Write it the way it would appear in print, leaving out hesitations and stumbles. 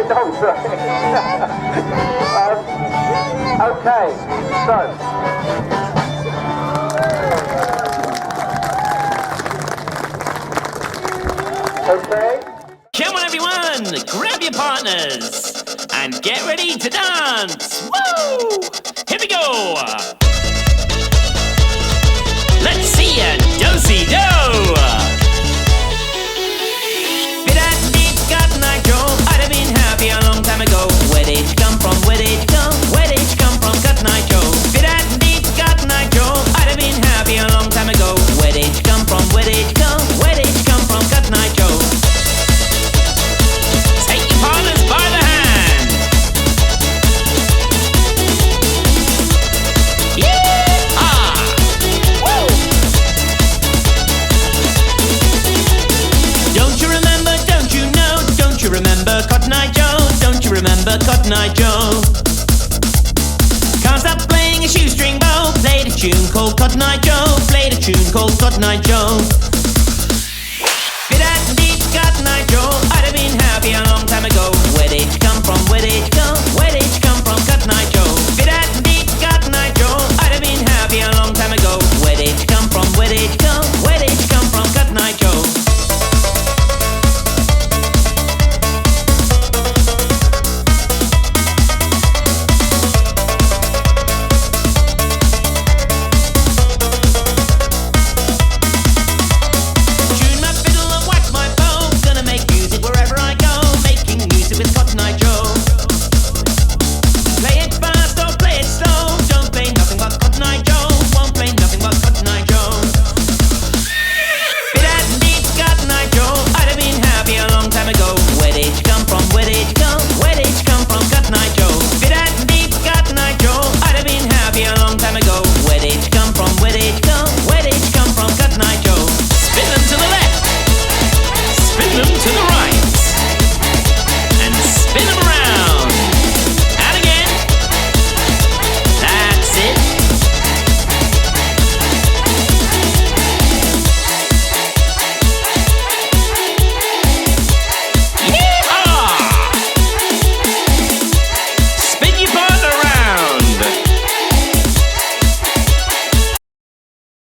No, sorry. Okay, so. Okay. Come on, everyone, grab your partners and get ready to dance. Woo! Here we go. Let's see a do-si-do. Fit that deep got nitro. I'd have been happy a long time ago. Where did you come from? Where did you come? Where did you come from? Got nitro. Fit that deep got nitro. I'd have been happy a long time ago. Where did you come from? Where did you come? Where did you come from? Got nitro. Take your partners by the hand. Yeah! Woo! Don't you remember? Don't you know? Don't you remember Cotton Eye Joe? Don't you remember Cotton Eye Joe? Can't stop playing a shoestring bow. Played a tune called Cotton Eye Joe. Played a tune called Cotton Eye Joe. Fit that deep Cotton Eye Joe.